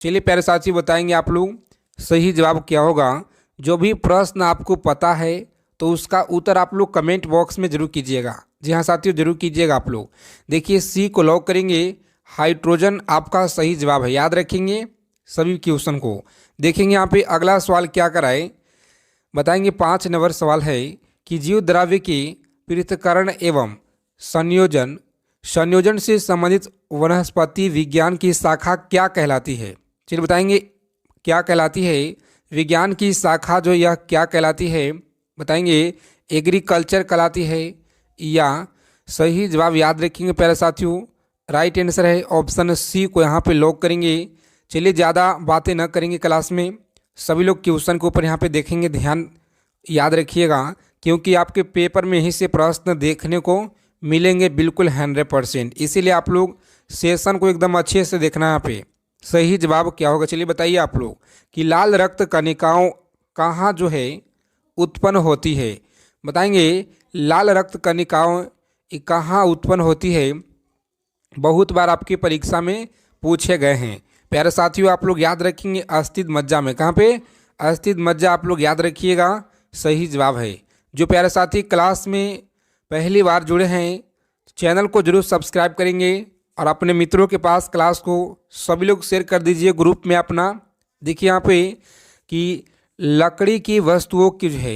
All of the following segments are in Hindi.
चलिए प्यारे साथी बताएंगे आप लोग सही जवाब क्या होगा। जो भी प्रश्न आपको पता है तो उसका उत्तर आप लोग कमेंट बॉक्स में जरूर कीजिएगा। जी हाँ साथियों, जरूर कीजिएगा आप लोग। देखिए सी को लॉक करेंगे, हाइड्रोजन आपका सही जवाब है। याद रखेंगे सभी क्वेश्चन को। देखेंगे यहाँ पे अगला सवाल क्या कराए, बताएंगे 5 नंबर सवाल है कि जीव द्रव्य के पृथक्करण एवं संयोजन संयोजन से संबंधित वनस्पति विज्ञान की शाखा क्या कहलाती है। चलिए बताएंगे क्या कहलाती है विज्ञान की शाखा, जो यह क्या कहलाती है बताएंगे। एग्रीकल्चर कहलाती है या सही जवाब याद रखेंगे प्यारे साथियों। राइट आंसर है ऑप्शन सी को यहाँ पे लॉक करेंगे। चलिए ज़्यादा बातें न करेंगे क्लास में, सभी लोग क्वेश्चन के ऊपर यहाँ पे देखेंगे, ध्यान याद रखिएगा क्योंकि आपके पेपर में ही से प्रश्न देखने को मिलेंगे बिल्कुल 100%। इसीलिए आप लोग सेशन को एकदम अच्छे से देखना। यहाँ पे सही जवाब क्या होगा, चलिए बताइए आप लोग कि लाल रक्त कणिकाओं कहाँ जो है उत्पन्न होती है। बताएंगे लाल रक्त कणिकाओं कहाँ उत्पन्न होती है, बहुत बार आपकी परीक्षा में पूछे गए हैं। प्यारे साथियों आप लोग याद रखेंगे अस्थित मज्जा में। कहाँ पे? अस्थित मज्जा आप लोग याद रखिएगा, सही जवाब है। जो प्यारे साथी क्लास में पहली बार जुड़े हैं चैनल को जरूर सब्सक्राइब करेंगे और अपने मित्रों के पास क्लास को सभी लोग शेयर कर दीजिए ग्रुप में अपना। देखिए यहाँ पे कि लकड़ी की वस्तुओं की जो है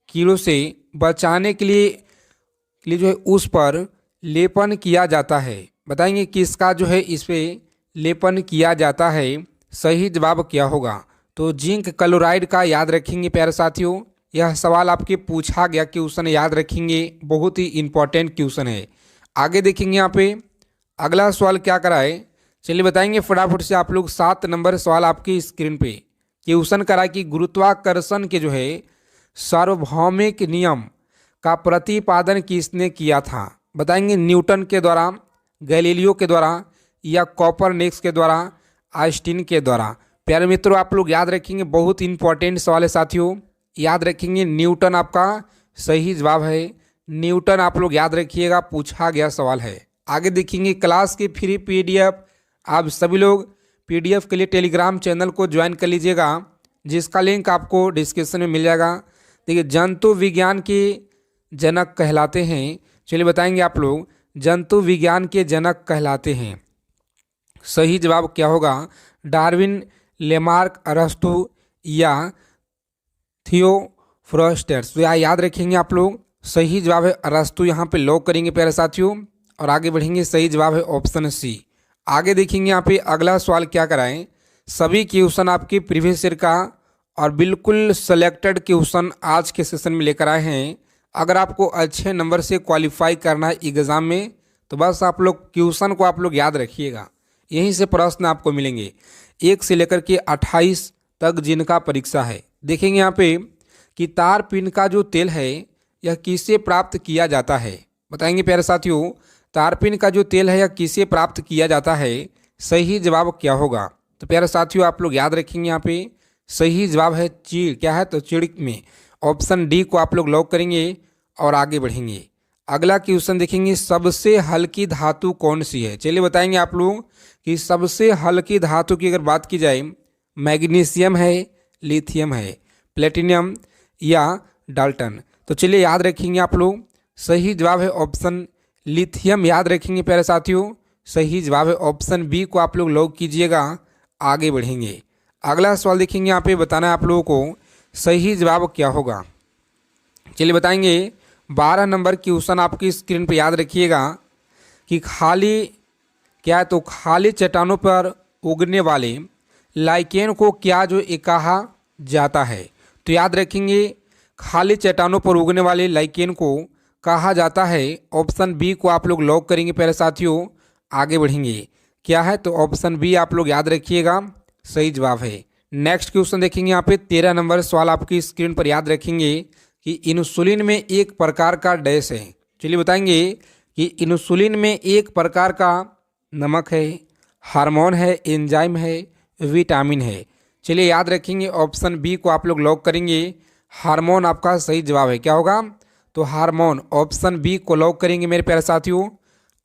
कीड़ों से बचाने के लिए जो है उस पर लेपन किया जाता है। बताएंगे किसका जो है इस पे लेपन किया जाता है, सही जवाब क्या होगा। तो जिंक क्लोराइड का याद रखेंगे प्यारे साथियों। यह सवाल आपके पूछा गया क्वेश्चन, याद रखेंगे, बहुत ही इंपॉर्टेंट क्वेश्चन है। आगे देखेंगे यहाँ पे अगला सवाल क्या कराए, चलिए बताएंगे फटाफट से आप लोग। 7 नंबर सवाल आपकी स्क्रीन पे क्वेश्चन करा कि गुरुत्वाकर्षण के जो है सार्वभौमिक नियम का प्रतिपादन किसने किया था। बताएंगे न्यूटन के द्वारा, गैलीलियो के द्वारा या कॉपरनिकस के द्वारा, आइंस्टीन के द्वारा। प्यारे मित्रों आप लोग याद रखेंगे, बहुत इंपॉर्टेंट सवाल है साथियों। याद रखेंगे न्यूटन आपका सही जवाब है। न्यूटन आप लोग याद रखिएगा, पूछा गया सवाल है। आगे देखेंगे क्लास की फ्री पीडीएफ, आप सभी लोग पीडीएफ के लिए टेलीग्राम चैनल को ज्वाइन कर लीजिएगा, जिसका लिंक आपको डिस्क्रिप्शन में मिल जाएगा। देखिए जंतु विज्ञान के जनक कहलाते हैं। चलिए बताएंगे आप लोग जंतु विज्ञान के जनक कहलाते हैं, सही जवाब क्या होगा। डार्विन, लेमार्क, अरस्तु या थियोफ्रस्टस। तो याद रखेंगे आप लोग, सही जवाब है अरस्तु। यहाँ पे लॉक करेंगे प्यारे साथियों और आगे बढ़ेंगे, सही जवाब है ऑप्शन सी। आगे देखेंगे यहाँ पे अगला सवाल क्या कराएं। सभी क्वेश्चन आपके प्रीवियस ईयर का और बिल्कुल सेलेक्टेड क्वेश्चन आज के सेशन में लेकर आए हैं। अगर आपको अच्छे नंबर से क्वालिफाई करना है एग्ज़ाम में तो बस आप लोग क्वेश्चन को आप लोग याद रखिएगा, यहीं से प्रश्न आपको मिलेंगे 1 से लेकर के 28 तक जिनका परीक्षा है। देखेंगे यहाँ पे कि तार पिन का जो तेल है यह किससे प्राप्त किया जाता है। बताएंगे प्यारे साथियों तार पिन का जो तेल है यह किससे प्राप्त किया जाता है, सही जवाब क्या होगा। तो प्यारे साथियों आप लोग याद रखेंगे यहाँ पे सही जवाब है चीड़। क्या है? तो चिड़ में ऑप्शन डी को आप लोग लॉक करेंगे और आगे बढ़ेंगे। अगला क्वेश्चन देखेंगे सबसे हल्की धातु कौन सी है। चलिए बताएंगे आप लोग कि सबसे हल्की धातु की अगर बात की जाए मैग्नीशियम है, लिथियम है, प्लेटिनियम या डाल्टन। तो चलिए याद रखेंगे आप लोग, सही जवाब है ऑप्शन लिथियम। याद रखेंगे प्यारे साथियों, सही जवाब है ऑप्शन बी को आप लोग लॉक कीजिएगा। आगे बढ़ेंगे अगला सवाल देखेंगे, यहाँ पे बताना है आप लोगों को सही जवाब क्या होगा। चलिए बताएंगे 12 नंबर क्वेश्चन आपकी स्क्रीन पे याद रखिएगा कि खाली क्या है, तो खाली चट्टानों पर उगने वाले लाइकेन को क्या जो कहा जाता है। तो याद रखेंगे खाली चट्टानों पर उगने वाले लाइकेन को कहा जाता है, ऑप्शन बी को आप लोग लॉक करेंगे प्यारे साथियों। आगे बढ़ेंगे क्या है, तो ऑप्शन बी आप लोग याद रखिएगा, सही जवाब है। नेक्स्ट क्वेश्चन देखेंगे यहाँ पे 13 नंबर सवाल आपकी स्क्रीन पर याद रखेंगे कि इंसुलिन में एक प्रकार का डैश है। चलिए बताएंगे कि इंसुलिन में एक प्रकार का नमक है, हार्मोन है, एंजाइम है, विटामिन है। चलिए याद रखेंगे ऑप्शन बी को आप लोग लॉक करेंगे। हार्मोन आपका सही जवाब है। क्या होगा? तो हार्मोन, ऑप्शन बी को लॉक करेंगे मेरे प्यारे साथियों।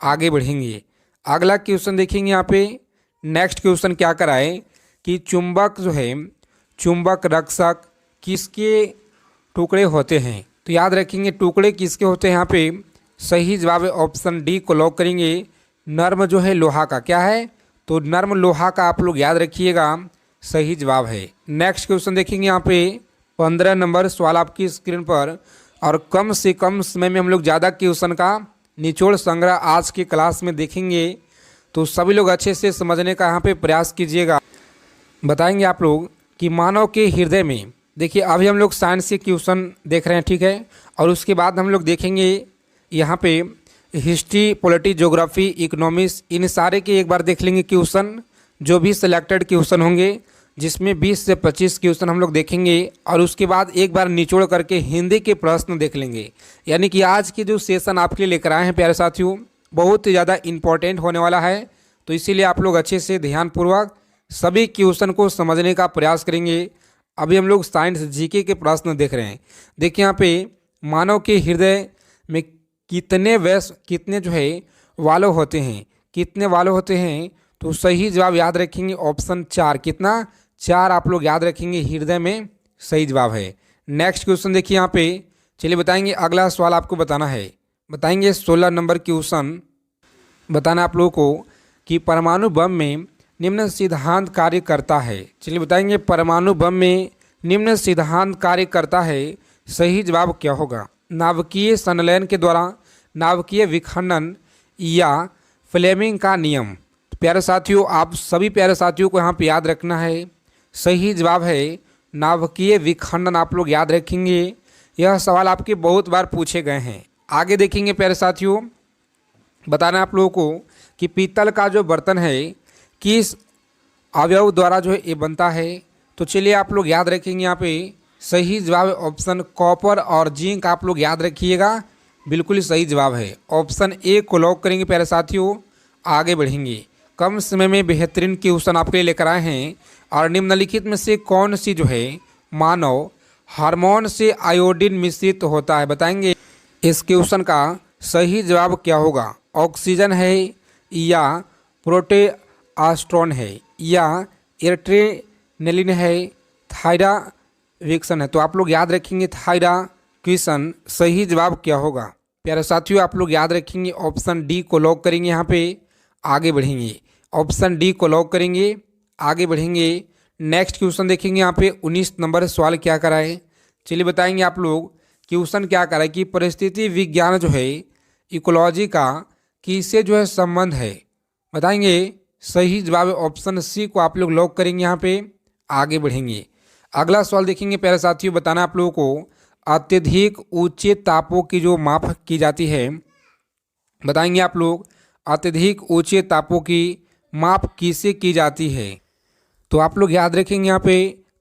आगे बढ़ेंगे अगला क्वेश्चन देखेंगे यहाँ पे। नेक्स्ट क्वेश्चन क्या कराए कि चुंबक जो है, चुंबक रक्षक किसके टुकड़े होते हैं? तो याद रखेंगे टुकड़े किसके होते हैं यहाँ पे। सही जवाब है ऑप्शन डी को लॉक करेंगे। नर्म जो है लोहा का, क्या है? तो नर्म लोहा का आप लोग याद रखिएगा, सही जवाब है। नेक्स्ट क्वेश्चन देखेंगे यहाँ पे 15 नंबर सवाल आपकी स्क्रीन पर, और कम से कम समय में हम लोग ज़्यादा क्वेश्चन का निचोड़ संग्रह आज की क्लास में देखेंगे, तो सभी लोग अच्छे से समझने का यहाँ पे प्रयास कीजिएगा। बताएंगे आप लोग कि मानव के हृदय में, देखिए अभी हम लोग साइंस के क्वेश्चन देख रहे हैं, ठीक है, और उसके बाद हम लोग देखेंगे यहाँ पे हिस्ट्री, पॉलिटी, ज्योग्राफी, इकोनॉमिक्स, इन सारे के एक बार देख लेंगे क्वेश्चन, जो भी सिलेक्टेड क्वेश्चन होंगे, जिसमें 20 से 25 क्वेश्चन हम लोग देखेंगे, और उसके बाद एक बार निचोड़ करके हिंदी के प्रश्न देख लेंगे। यानी कि आज की जो सेशन आपके लिए लेकर आए हैं प्यारे साथियों, बहुत ही ज़्यादा इम्पोर्टेंट होने वाला है, तो इसीलिए आप लोग अच्छे से ध्यानपूर्वक सभी क्वेश्चन को समझने का प्रयास करेंगे। अभी हम लोग साइंस जीके के प्रश्न देख रहे हैं। देखिए यहाँ पे मानव के हृदय में कितने जो है वाल्व होते हैं, कितने वाल्व होते हैं? तो सही जवाब याद रखेंगे ऑप्शन 4। कितना? 4 आप लोग याद रखेंगे, हृदय में सही जवाब है। नेक्स्ट क्वेश्चन देखिए यहाँ पे, चलिए बताएंगे, अगला सवाल आपको बताना है। बताएंगे 16 नंबर क्वेश्चन बताना आप लोगों को कि परमाणु बम में निम्न सिद्धांत कार्य करता है। चलिए बताएंगे परमाणु बम में निम्न सिद्धांत कार्य करता है, सही जवाब क्या होगा? नाभिकीय संलयन के द्वारा, नाभिकीय विखंडन, या फ्लेमिंग का नियम। तो प्यारे साथियों, आप सभी प्यारे साथियों को यहाँ पे याद रखना है, सही जवाब है नाभिकीय विखंडन, आप लोग याद रखेंगे। यह सवाल आपके बहुत बार पूछे गए हैं। आगे देखेंगे प्यारे साथियों, बताना आप लोगों को कि पीतल का जो बर्तन है किस अवयव द्वारा जो है ये बनता है? तो चलिए आप लोग याद रखेंगे यहाँ पे, सही जवाब है ऑप्शन कॉपर और जिंक, आप लोग याद रखिएगा, बिल्कुल सही जवाब है। ऑप्शन ए को लॉक करेंगे प्यारे साथियों। आगे बढ़ेंगे, कम समय में बेहतरीन क्वेश्चन आपके लिए लेकर आए हैं, और निम्नलिखित में से कौन सी जो है मानव हार्मोन से आयोडीन मिश्रित होता है? बताएंगे इस क्वेश्चन का सही जवाब क्या होगा? ऑक्सीजन है, या प्रोटेआस्ट्रोन है, या एट्रेनलिन है, थायराविक्सन है? तो आप लोग याद रखेंगे थायराक्विसन, सही जवाब क्या होगा? प्यारे साथियों, आप लोग याद रखेंगे ऑप्शन डी को लॉक करेंगे यहाँ पे। आगे बढ़ेंगे, ऑप्शन डी को लॉक करेंगे, आगे बढ़ेंगे। नेक्स्ट क्वेश्चन देखेंगे यहाँ पे 19 नंबर सवाल क्या कराए। चलिए बताएंगे आप लोग क्वेश्चन क्या कराए कि परिस्थिति विज्ञान जो है, इकोलॉजी का किससे जो है संबंध है? बताएंगे सही जवाब है ऑप्शन सी को आप लोग लॉक करेंगे यहाँ पे। आगे बढ़ेंगे, अगला सवाल देखेंगे प्यारे साथियों, बताना आप लोगों को अत्यधिक ऊंचे तापों की जो माप की जाती है, बताएंगे आप लोग अत्यधिक ऊंचे तापों की माप किससे की जाती है? तो आप लोग याद रखेंगे यहाँ पे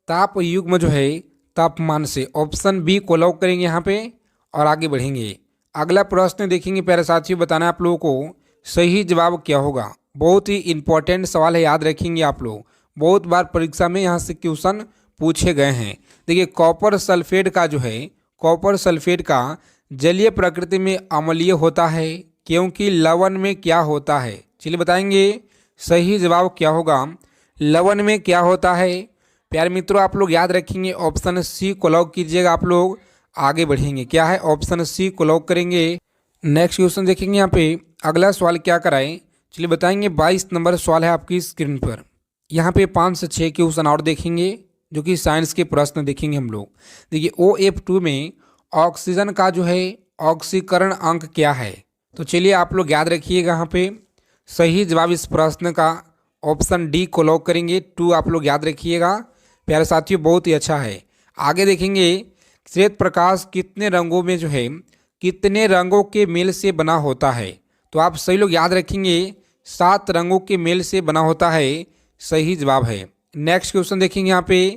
ताप युग्म जो है तापमान से, ऑप्शन बी को लॉक करेंगे यहाँ पे, और आगे बढ़ेंगे। अगला प्रश्न देखेंगे प्यारे साथियों, बताना आप लोगों को सही जवाब क्या होगा? बहुत ही इंपॉर्टेंट सवाल है, याद रखेंगे आप लोग, बहुत बार परीक्षा में यहाँ से क्वेश्चन पूछे गए हैं। देखिए कॉपर सल्फेट का जो है, कॉपर सल्फेट का जलीय प्रकृति में अम्लीय होता है, क्योंकि लवण में क्या होता है? चलिए बताएंगे सही जवाब क्या होगा? लवण में क्या होता है? प्यारे मित्रों, आप लोग याद रखेंगे ऑप्शन सी को लॉक कीजिएगा आप लोग। आगे बढ़ेंगे, क्या है? ऑप्शन सी को लॉक करेंगे। नेक्स्ट क्वेश्चन देखेंगे यहाँ पे, अगला सवाल क्या कराएं? चलिए बताएंगे 22 नंबर सवाल है आपकी स्क्रीन पर। यहाँ पे 5 से 6 क्वेश्चन और देखेंगे, जो कि साइंस के प्रश्न देखेंगे हम लोग। देखिए OF2 में ऑक्सीजन का जो है ऑक्सीकरण अंक क्या है? तो चलिए आप लोग याद रखिएगा यहाँ पे, सही जवाब इस प्रश्न का ऑप्शन डी को लॉक करेंगे, 2 आप लोग याद रखिएगा। प्यारे साथियों, बहुत ही अच्छा है। आगे देखेंगे श्वेत प्रकाश कितने रंगों में जो है, कितने रंगों के मेल से बना होता है? तो आप सही लोग याद रखेंगे 7 रंगों के मेल से बना होता है, सही जवाब है। नेक्स्ट क्वेश्चन देखेंगे यहाँ पे,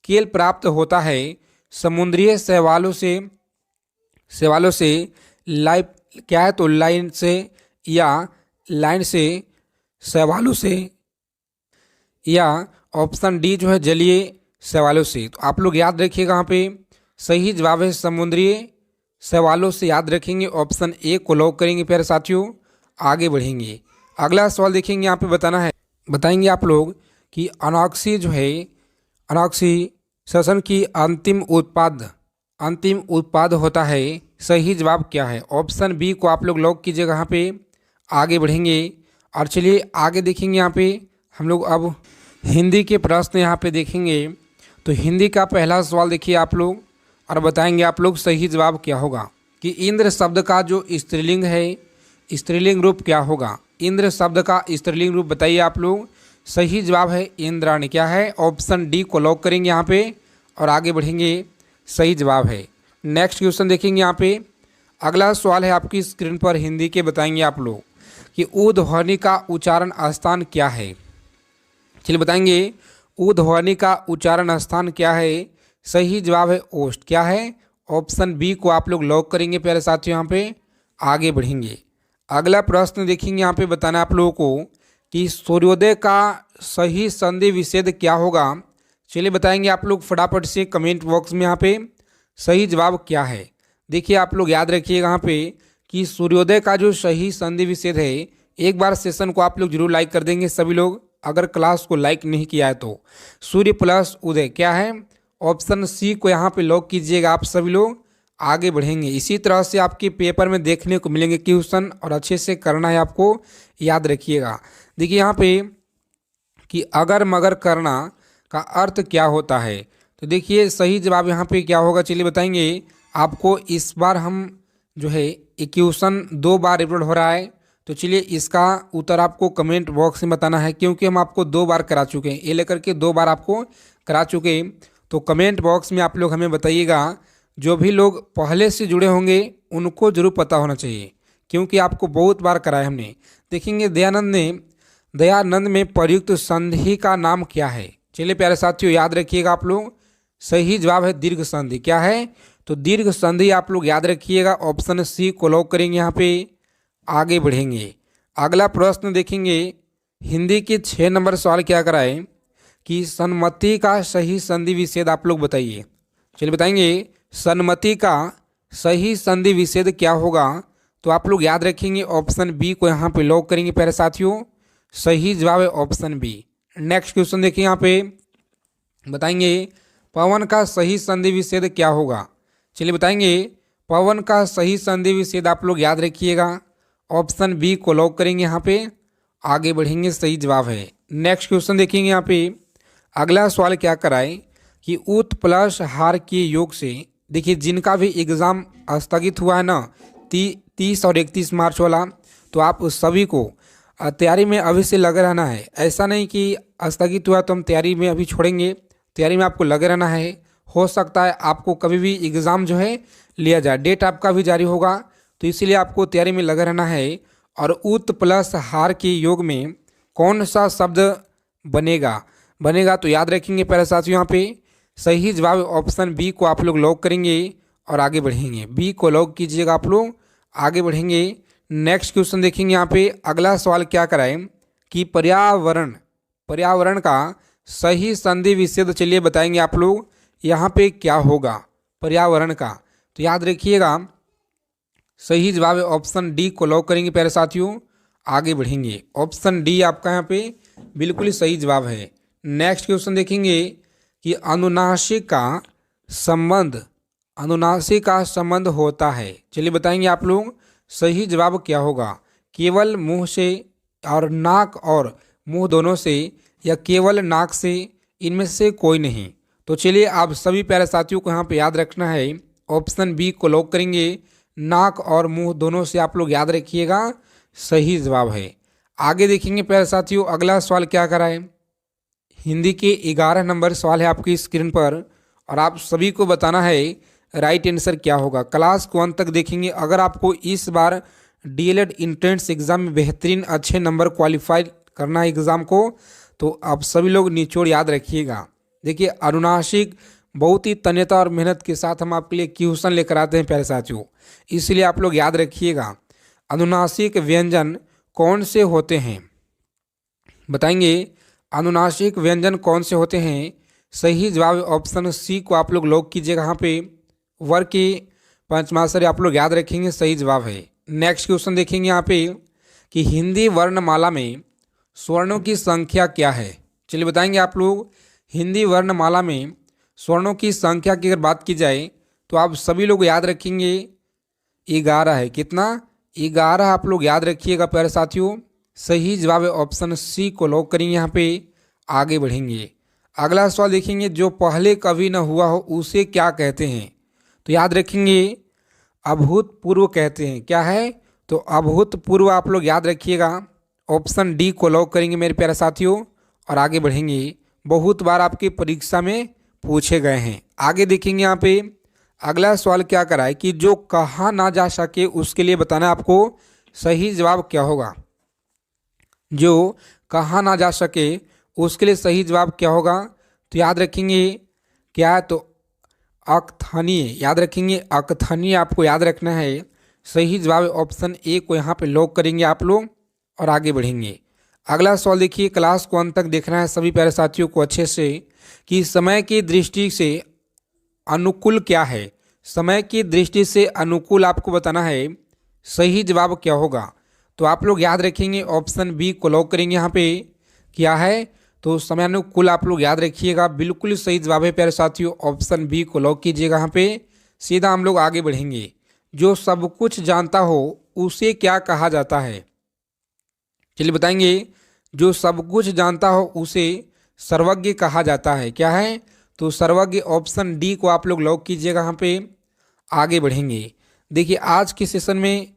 केल प्राप्त होता है समुद्री शैवालों से लाइव क्या है? तो लाइन से, या लाइन से, शैवालों से, या ऑप्शन डी जो है जलीय शैवालों से। तो आप लोग याद रखिएगा यहाँ पे सही जवाब है समुद्री शैवालों से, याद रखेंगे। ऑप्शन ए को लॉक करेंगे प्यारे साथियों। आगे बढ़ेंगे, अगला सवाल देखेंगे यहाँ पे, बताना है, बताएंगे आप लोग कि अनॉक्सी जो है, अनॉक्सीशन की अंतिम उत्पाद होता है। सही जवाब क्या है? ऑप्शन बी को आप लोग लॉक कीजिएगा। यहाँ पे आगे बढ़ेंगे और चलिए आगे देखेंगे। यहाँ पे हम लोग अब हिंदी के प्रश्न यहाँ पे देखेंगे। तो हिंदी का पहला सवाल देखिए आप लोग और बताएंगे आप लोग सही जवाब क्या होगा कि इंद्र शब्द का जो स्त्रीलिंग है, स्त्रीलिंग रूप क्या होगा? इंद्र शब्द का स्त्रीलिंग रूप बताइए आप लोग। सही जवाब है इंद्राणी। क्या है? ऑप्शन डी को लॉक करेंगे यहाँ पे और आगे बढ़ेंगे। सही जवाब है। नेक्स्ट क्वेश्चन देखेंगे यहाँ पे। अगला सवाल है आपकी स्क्रीन पर, हिंदी के बताएंगे आप लोग कि ऊ ध्वनि का उच्चारण स्थान क्या है। चलिए बताएंगे ऊ ध्वनि का उच्चारण स्थान क्या है। सही जवाब है ओष्ठ। क्या है? ऑप्शन बी को आप लोग लॉक करेंगे प्यारे साथियों। यहाँ पे आगे बढ़ेंगे। अगला प्रश्न देखेंगे। यहाँ पे बताना आप लोगों को कि सूर्योदय का सही संधि विच्छेद क्या होगा। चलिए बताएंगे आप लोग फटाफट से कमेंट बॉक्स में। यहाँ पे सही जवाब क्या है? देखिए आप लोग याद रखिएगा यहाँ पे कि सूर्योदय का जो सही संधि विच्छेद है, एक बार सेशन को आप लोग जरूर लाइक कर देंगे सभी लोग, अगर क्लास को लाइक नहीं किया है तो। सूर्य प्लस उदय क्या है? ऑप्शन सी को यहाँ पे लॉक कीजिएगा आप सभी लोग। आगे बढ़ेंगे। इसी तरह से आपके पेपर में देखने को मिलेंगे क्वेश्चन और अच्छे से करना है आपको, याद रखिएगा। देखिए यहाँ पे कि अगर मगर करना का अर्थ क्या होता है। तो देखिए सही जवाब यहाँ पे क्या होगा, चलिए बताएंगे आपको। इस बार हम जो है एक क्वेश्चन 2 बार रिपीट हो रहा है, तो चलिए इसका उत्तर आपको कमेंट बॉक्स में बताना है, क्योंकि हम आपको 2 बार करा चुके हैं, ये लेकर के 2 बार आपको करा चुके हैं। तो कमेंट बॉक्स में आप लोग हमें बताइएगा। जो भी लोग पहले से जुड़े होंगे उनको जरूर पता होना चाहिए, क्योंकि आपको बहुत बार कराया हमने। देखेंगे दयानंद में प्रयुक्त संधि का नाम क्या है। चलिए प्यारे साथियों याद रखिएगा आप लोग। सही जवाब है दीर्घ संधि। क्या है? तो दीर्घ संधि आप लोग याद रखिएगा। ऑप्शन सी को लॉक करेंगे यहाँ पे। आगे बढ़ेंगे। अगला प्रश्न देखेंगे। हिंदी के 6 नंबर सवाल क्या कराए कि सन्मति का सही संधि विच्छेद आप लोग बताइए। चलिए बताएंगे सन्मति का सही संधि विच्छेद क्या होगा। तो आप लोग याद रखेंगे ऑप्शन बी को यहाँ पे लॉक करेंगे प्यारे साथियों। सही जवाब है ऑप्शन बी। नेक्स्ट क्वेश्चन देखिए यहाँ पे बताएंगे पवन का सही संधि विच्छेद क्या होगा। चलिए बताएंगे पवन का सही संधि विच्छेद आप लोग याद रखिएगा। ऑप्शन बी को लॉक करेंगे यहाँ पे। आगे बढ़ेंगे। सही जवाब है। नेक्स्ट क्वेश्चन देखेंगे यहाँ पे। अगला सवाल क्या कराए कि उत प्लस हार के योग से, देखिए जिनका भी एग्ज़ाम स्थगित हुआ है ना 30 और 31 मार्च वाला, तो आप उस सभी को तैयारी में अभी से लगे रहना है। ऐसा नहीं कि स्थगित हुआ तो हम तैयारी में अभी छोड़ेंगे, तैयारी में आपको लगे रहना है। हो सकता है आपको कभी भी एग्ज़ाम जो है लिया जाए, डेट आपका भी जारी होगा, तो इसीलिए आपको तैयारी में लगे रहना है। और उत प्लस हार के योग में कौन सा शब्द बनेगा तो याद रखेंगे प्यारे साथियों। यहाँ पे सही जवाब ऑप्शन बी को आप लोग लॉक करेंगे और आगे बढ़ेंगे। बी को लॉक कीजिएगा आप लोग। आगे बढ़ेंगे। नेक्स्ट क्वेश्चन देखेंगे यहाँ पे। अगला सवाल क्या कराए कि पर्यावरण का सही संधि विच्छेद, चलिए बताएंगे आप लोग यहाँ पे क्या होगा पर्यावरण का। तो याद रखिएगा सही जवाब है ऑप्शन डी को लॉक करेंगे प्यारे साथियों। आगे बढ़ेंगे। ऑप्शन डी आपका यहाँ पे बिल्कुल ही सही जवाब है। नेक्स्ट क्वेश्चन देखेंगे कि अनुनासिक का संबंध होता है। चलिए बताएंगे आप लोग सही जवाब क्या होगा। केवल मुंह से और नाक और मुंह दोनों से, या केवल नाक से, इनमें से कोई नहीं। तो चलिए आप सभी प्यारे साथियों को यहाँ पे याद रखना है। ऑप्शन बी को लॉक करेंगे। नाक और मुंह दोनों से आप लोग याद रखिएगा। सही जवाब है। आगे देखेंगे प्यारे साथियों। अगला सवाल क्या कराए। हिंदी के 11 नंबर सवाल है आपकी स्क्रीन पर और आप सभी को बताना है राइट आंसर क्या होगा। क्लास को अंत तक देखेंगे। अगर आपको इस बार डीएलएड एंट्रेंस एग्जाम में बेहतरीन अच्छे नंबर क्वालिफाई करना है एग्ज़ाम को, तो आप सभी लोग निचोड़ याद रखिएगा। देखिए अनुनासिक बहुत ही तन्यता और मेहनत के साथ हम आपके लिए क्वेश्चन लेकर आते हैं प्यारे साथियों, इसलिए आप लोग याद रखिएगा। अनुनासिक व्यंजन कौन से होते हैं बताएंगे। अनुनासिक व्यंजन कौन से होते हैं। सही जवाब ऑप्शन सी को आप लोग लॉक कीजिएगा। यहाँ पे वर्ग के पंचमाक्षरी आप लोग याद रखेंगे। सही जवाब है। नेक्स्ट क्वेश्चन देखेंगे यहाँ पे कि हिंदी वर्णमाला में स्वर्णों की संख्या क्या है। चलिए बताएंगे आप लोग हिंदी वर्णमाला में स्वर्णों की संख्या की अगर बात की जाए तो आप सभी लोग याद रखेंगे 11 है। कितना? 11 आप लोग याद रखिएगा प्यारे साथियों। सही जवाब है ऑप्शन सी को लॉक करेंगे, यहाँ पे आगे बढ़ेंगे। अगला सवाल देखेंगे, जो पहले कभी न हुआ हो उसे क्या कहते हैं? तो याद रखेंगे अभूतपूर्व कहते हैं। क्या है? तो अभूतपूर्व आप लोग याद रखिएगा, ऑप्शन डी को लॉक करेंगे मेरे प्यारे साथियों और आगे बढ़ेंगे। बहुत बार आपकी परीक्षा में पूछे गए हैं। आगे देखेंगे यहाँ पे अगला सवाल क्या करा है कि जो कहा ना जा सके उसके लिए बताना आपको सही जवाब क्या होगा। जो कहा ना जा सके उसके लिए सही जवाब क्या होगा? तो याद रखेंगे क्या है? तो अकथनीय याद रखेंगे, अकथनीय आपको याद रखना है। सही जवाब ऑप्शन ए को यहाँ पे लॉक करेंगे आप लोग और आगे बढ़ेंगे। अगला सवाल देखिए, क्लास को अंत तक देखना है सभी प्यारे साथियों को अच्छे से कि समय की दृष्टि से अनुकूल क्या है। समय की दृष्टि से अनुकूल आपको बताना है, सही जवाब क्या होगा? तो आप लोग याद रखेंगे ऑप्शन बी को लॉक करेंगे। यहाँ पे क्या है? तो समयानुकूल आप लोग याद रखिएगा, बिल्कुल सही जवाब है प्यारे साथियों। ऑप्शन बी को लॉक कीजिएगा। यहाँ पे सीधा हम लोग आगे बढ़ेंगे। जो सब कुछ जानता हो उसे क्या कहा जाता है? चलिए बताएंगे, जो सब कुछ जानता हो उसे सर्वज्ञ कहा जाता है। क्या है? तो सर्वज्ञ ऑप्शन डी को आप लोग लॉक कीजिएगा। यहाँ पे आगे बढ़ेंगे। देखिए आज के सेशन में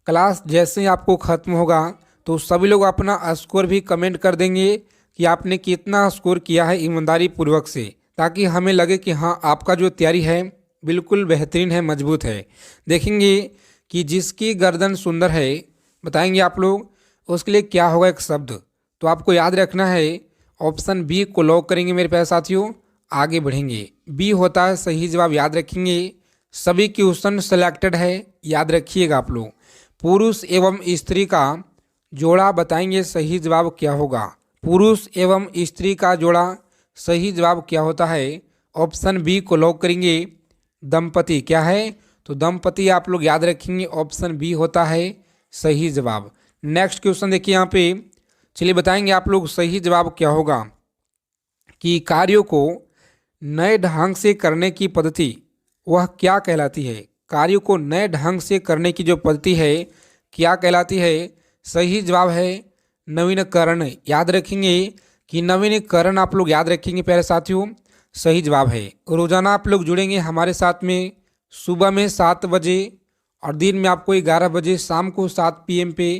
क्लास जैसे ही आपको ख़त्म होगा तो सभी लोग अपना स्कोर भी कमेंट कर देंगे कि आपने कितना स्कोर किया है ईमानदारी पूर्वक से, ताकि हमें लगे कि हाँ आपका जो तैयारी है बिल्कुल बेहतरीन है, मजबूत है। देखेंगे कि जिसकी गर्दन सुंदर है बताएंगे आप लोग उसके लिए क्या होगा एक शब्द। तो आपको याद रखना है, ऑप्शन बी को लॉक करेंगे मेरे प्यारे साथियों। आगे बढ़ेंगे। बी होता है सही जवाब, याद रखेंगे। सभी क्वेश्चन सेलेक्टेड है, याद रखिएगा आप लोग। पुरुष एवं स्त्री का जोड़ा बताएंगे सही जवाब क्या होगा। पुरुष एवं स्त्री का जोड़ा सही जवाब क्या होता है? ऑप्शन बी को लॉक करेंगे। दंपति क्या है? तो दंपति आप लोग याद रखेंगे, ऑप्शन बी होता है सही जवाब। नेक्स्ट क्वेश्चन देखिए यहाँ पे। चलिए बताएंगे आप लोग सही जवाब क्या होगा कि कार्यों को नए ढंग से करने की पद्धति वह क्या कहलाती है। कार्यों को नए ढंग से करने की जो पद्धति है क्या कहलाती है? सही जवाब है नवीनीकरण। याद रखेंगे कि नवीनीकरण आप लोग याद रखेंगे प्यारे साथियों, सही जवाब है। रोजाना आप लोग जुड़ेंगे हमारे साथ में, सुबह में 7 बजे और दिन में आपको 11 बजे, शाम को 7 PM पे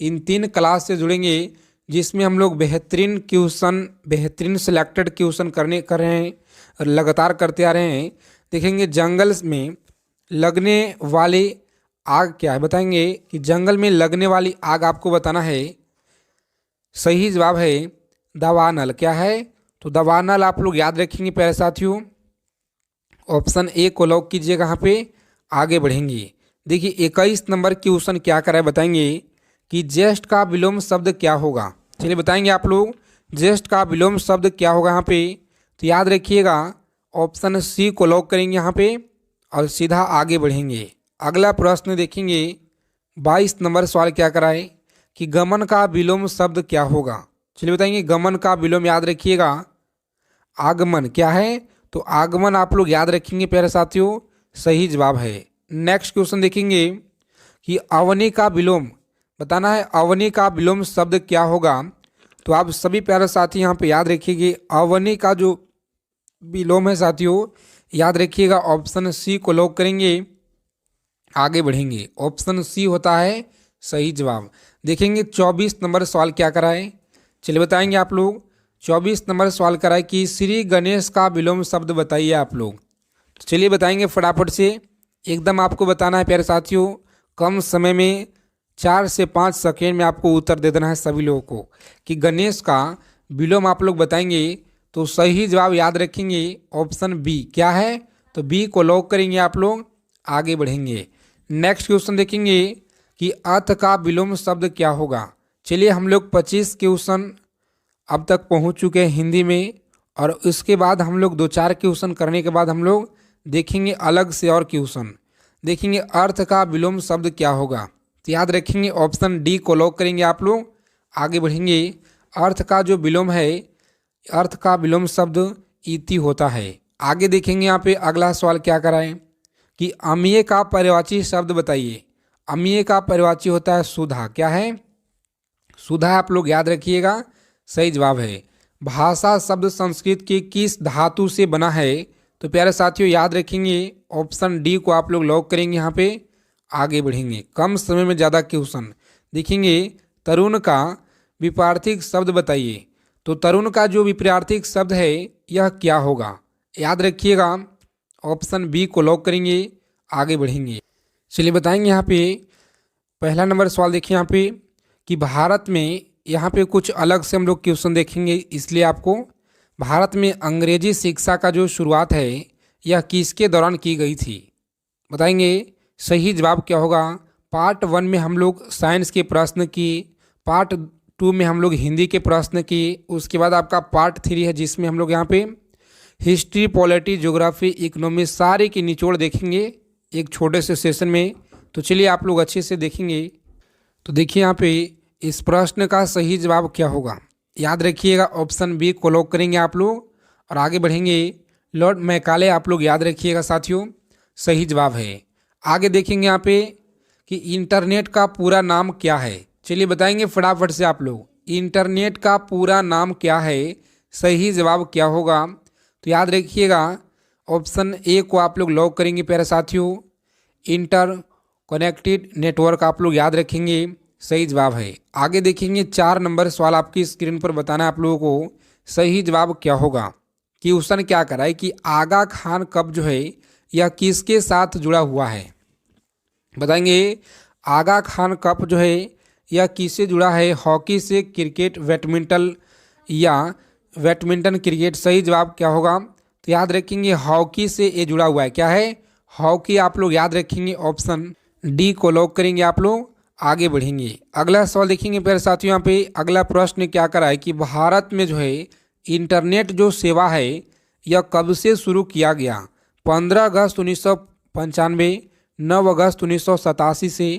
इन 3 क्लास से जुड़ेंगे, जिसमें हम लोग बेहतरीन क्वेश्चन, बेहतरीन सिलेक्टेड क्वेश्चन कर रहे हैं और लगातार करते आ रहे हैं। देखेंगे जंगल में लगने वाली आग क्या है, बताएंगे कि जंगल में लगने वाली आग आपको बताना है। सही जवाब है दावानल। क्या है? तो दावानल आप लोग याद रखेंगे प्यारे साथियों। ऑप्शन ए को लॉक कीजिएगा। यहाँ पे आगे बढ़ेंगे। देखिए 21 नंबर क्वेश्चन क्या कराए बताएंगे कि ज्येष्ठ का विलोम शब्द क्या होगा। चलिए बताएंगे आप लोग ज्येष्ठ का विलोम शब्द क्या होगा यहाँ पे। तो याद रखिएगा ऑप्शन सी को लॉक करेंगे यहाँ पे और सीधा आगे बढ़ेंगे। अगला प्रश्न देखेंगे 22 नंबर सवाल क्या कराए कि गमन का विलोम शब्द क्या होगा। चलिए बताएंगे गमन का विलोम याद रखिएगा आगमन। क्या है? तो आगमन आप लोग याद रखेंगे प्यारे साथियों, सही जवाब है। नेक्स्ट क्वेश्चन देखेंगे कि अवनी का विलोम बताना है, अवनी का विलोम शब्द क्या होगा। तो आप सभी प्यारे साथी यहाँ पे याद रखिएगा अवनी का जो विलोम है साथियों, याद रखिएगा ऑप्शन सी को लॉक करेंगे। आगे बढ़ेंगे। ऑप्शन सी होता है सही जवाब। देखेंगे 24 नंबर सवाल क्या कराए। चलिए बताएंगे आप लोग 24 नंबर सवाल कराए कि श्री गणेश का विलोम शब्द बताइए आप लोग। तो चलिए बताएंगे फटाफट से, एकदम आपको बताना है प्यारे साथियों, कम समय में 4 से 5 सेकेंड में आपको उत्तर दे देना है सभी लोगों को कि गणेश का विलोम आप लोग बताएंगे। तो सही जवाब याद रखेंगे ऑप्शन बी। क्या है? तो बी को लॉक करेंगे आप लोग, आगे बढ़ेंगे। नेक्स्ट क्वेश्चन देखेंगे कि अर्थ का विलोम शब्द क्या होगा। चलिए हम लोग 25 क्वेश्चन अब तक पहुंच चुके हैं हिंदी में, और उसके बाद हम लोग 2-4 क्वेश्चन करने के बाद हम लोग देखेंगे अलग से और क्वेश्चन। देखेंगे अर्थ का विलोम शब्द क्या होगा। तो याद रखेंगे ऑप्शन डी को लॉक करेंगे आप लोग, आगे बढ़ेंगे। अर्थ का जो विलोम है अर्थ का विलोम शब्द इति होता है। आगे देखेंगे यहाँ पे अगला सवाल क्या कराए कि अम्लीय का पर्यायवाची शब्द बताइए। अम्लीय का पर्यायवाची होता है सुधा। क्या है? सुधा। आप लोग याद रखिएगा, सही जवाब है। भाषा शब्द संस्कृत के किस धातु से बना है? तो प्यारे साथियों याद रखेंगे, ऑप्शन डी को आप लोग लॉक करेंगे। यहाँ पे आगे बढ़ेंगे, कम समय में ज़्यादा क्वेश्चन देखेंगे। तरुण का विपरीत शब्द बताइए। तो तरुण का जो विपरीत शब्द है यह क्या होगा? याद रखिएगा, ऑप्शन बी को लॉक करेंगे। आगे बढ़ेंगे, चलिए बताएंगे। यहाँ पे पहला नंबर सवाल देखिए यहाँ पे कि भारत में, यहाँ पे कुछ अलग से हम लोग क्वेश्चन देखेंगे, इसलिए आपको भारत में अंग्रेजी शिक्षा का जो शुरुआत है यह किसके दौरान की गई थी? बताएंगे सही जवाब क्या होगा। पार्ट 1 में हम लोग साइंस के प्रश्न की, पार्ट 2 में हम लोग हिंदी के प्रश्न की, उसके बाद आपका पार्ट 3 है जिसमें हम लोग यहाँ पे हिस्ट्री, पॉलिटी, ज्योग्राफी, इकोनॉमी सारे की निचोड़ देखेंगे एक छोटे से सेशन में। तो चलिए आप लोग अच्छे से देखेंगे। तो देखिए यहाँ पे इस प्रश्न का सही जवाब क्या होगा? याद रखिएगा, ऑप्शन बी को लॉक करेंगे आप लोग और आगे बढ़ेंगे। लॉर्ड मैकाले आप लोग याद रखिएगा साथियों, सही जवाब है। आगे देखेंगे यहाँ पे कि इंटरनेट का पूरा नाम क्या है? चलिए बताएंगे फटाफट से आप लोग, इंटरनेट का पूरा नाम क्या है? सही जवाब क्या होगा? तो याद रखिएगा, ऑप्शन ए को आप लोग लॉक करेंगे प्यारे साथियों। इंटर कनेक्टेड नेटवर्क आप लोग याद रखेंगे, सही जवाब है। आगे देखेंगे 4 नंबर सवाल आपकी स्क्रीन पर बताना है आप लोगों को, सही जवाब क्या होगा। क्वेश्चन क्या करा है कि आगा खान कप जो है यह किसके साथ जुड़ा हुआ है? बताएंगे आगा खान कप जो है यह किससे जुड़ा है? हॉकी से, क्रिकेट, बैडमिंटन या बैडमिंटन क्रिकेट? सही जवाब क्या होगा? तो याद रखेंगे हॉकी से ये जुड़ा हुआ है। क्या है? हॉकी आप लोग याद रखेंगे, ऑप्शन डी को लॉक करेंगे आप लोग। आगे बढ़ेंगे, अगला सवाल देखेंगे प्यारे साथियों। यहाँ पे अगला प्रश्न क्या करा है कि भारत में जो है इंटरनेट जो सेवा है यह कब से शुरू किया गया? 15 अगस्त 1995, 9 अगस्त 1987 से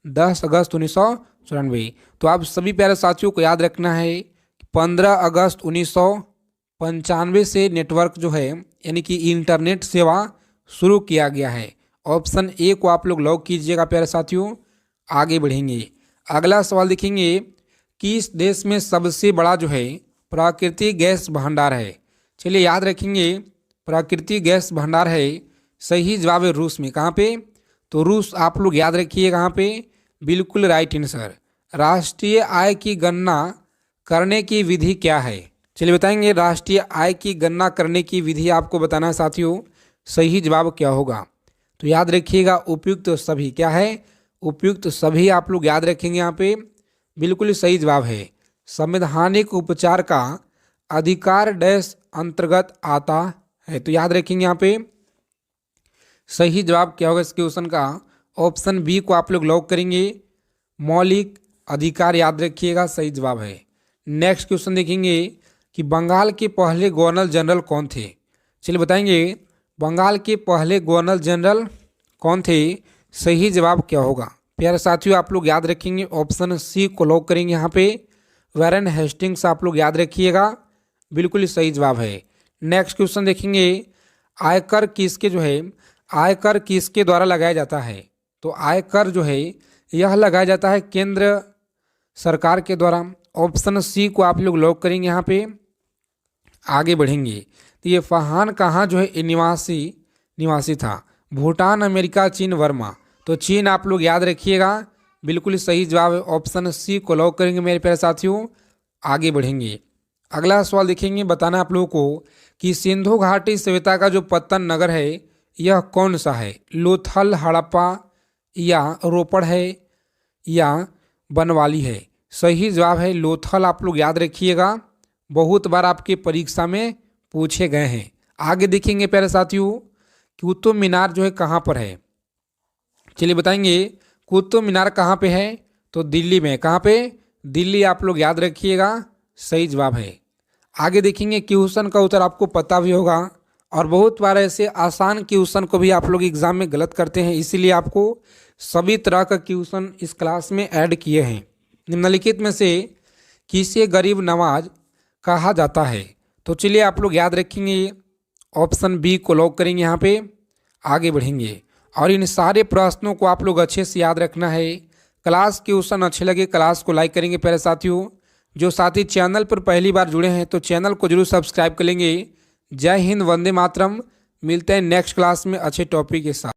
10 अगस्त 1994। तो आप सभी प्यारे साथियों को याद रखना है 15 अगस्त 1995 से नेटवर्क जो है यानी कि इंटरनेट सेवा शुरू किया गया है। ऑप्शन ए को आप लोग लॉक कीजिएगा प्यारे साथियों। आगे बढ़ेंगे, अगला सवाल देखेंगे किस देश में सबसे बड़ा जो है प्राकृतिक गैस भंडार है? चलिए याद रखेंगे, प्राकृतिक गैस भंडार है। सही जवाब है रूस में। कहाँ पे? तो रूस आप लोग याद रखिए कहाँ पे, बिल्कुल राइट आंसर। राष्ट्रीय आय की गणना करने की विधि क्या है? चलिए बताएंगे, राष्ट्रीय आय की गणना करने की विधि आपको बताना है साथियों। सही जवाब क्या होगा? तो याद रखिएगा उपयुक्त सभी। क्या है? उपयुक्त सभी आप लोग याद रखेंगे यहाँ पे, बिल्कुल सही जवाब है। संवैधानिक उपचार का अधिकार डैश अंतर्गत आता है? तो याद रखेंगे यहाँ पे सही जवाब क्या होगा इस क्वेश्चन का? ऑप्शन बी को आप लोग लॉक करेंगे। मौलिक अधिकार याद रखिएगा, सही जवाब है। नेक्स्ट क्वेश्चन देखेंगे कि बंगाल के पहले गवर्नर जनरल कौन थे? चलिए बताएंगे बंगाल के पहले गवर्नर जनरल कौन थे? सही जवाब क्या होगा? प्यारे साथियों आप लोग याद रखेंगे, ऑप्शन सी को लॉक करेंगे यहाँ पे। वैरन हेस्टिंग्स आप लोग याद रखिएगा, बिल्कुल सही जवाब है। नेक्स्ट क्वेश्चन देखेंगे, आयकर किसके जो है आयकर किसके द्वारा लगाया जाता है? तो आयकर जो है यह लगाया जाता है केंद्र सरकार के द्वारा। ऑप्शन सी को आप लोग लॉक करेंगे यहाँ पे। आगे बढ़ेंगे, तो ये फरहान कहाँ जो है निवासी था? भूटान, अमेरिका, चीन, वर्मा? तो चीन आप लोग याद रखिएगा, बिल्कुल सही जवाब है। ऑप्शन सी को लॉक करेंगे मेरे प्यारे साथियों। आगे बढ़ेंगे, अगला सवाल देखेंगे, बताना आप लोगों को कि सिंधु घाटी सभ्यता का जो पत्तन नगर है यह कौन सा है? लोथल, हड़प्पा या रोपड़ है या बनवाली है? सही जवाब है लोथल। आप लोग याद रखिएगा, बहुत बार आपके परीक्षा में पूछे गए हैं। आगे देखेंगे प्यारे साथियों, कुतुब मीनार जो है कहाँ पर है? चलिए बताएंगे कुतुब मीनार कहाँ पे है? तो दिल्ली में। कहाँ पे? दिल्ली आप लोग याद रखिएगा, सही जवाब है। आगे देखेंगे क्वेश्चन का उत्तर आपको पता भी होगा, और बहुत बार ऐसे आसान क्वेश्चन को भी आप लोग एग्जाम में गलत करते हैं, इसीलिए आपको सभी तरह का क्वेश्चन इस क्लास में ऐड किए हैं। निम्नलिखित में से किसे गरीब नवाज कहा जाता है? तो चलिए आप लोग याद रखेंगे, ऑप्शन बी को लॉक करेंगे, यहाँ पे आगे बढ़ेंगे। और इन सारे प्रश्नों को आप लोग अच्छे से याद रखना है। क्लास के क्वेश्चन अच्छे लगे क्लास को लाइक करेंगे प्यारे साथियों। जो साथी चैनल पर पहली बार जुड़े हैं तो चैनल को जरूर सब्सक्राइब कर लेंगे। जय हिंद, वंदे मातरम। मिलते हैं नेक्स्ट क्लास में अच्छे टॉपिक के साथ।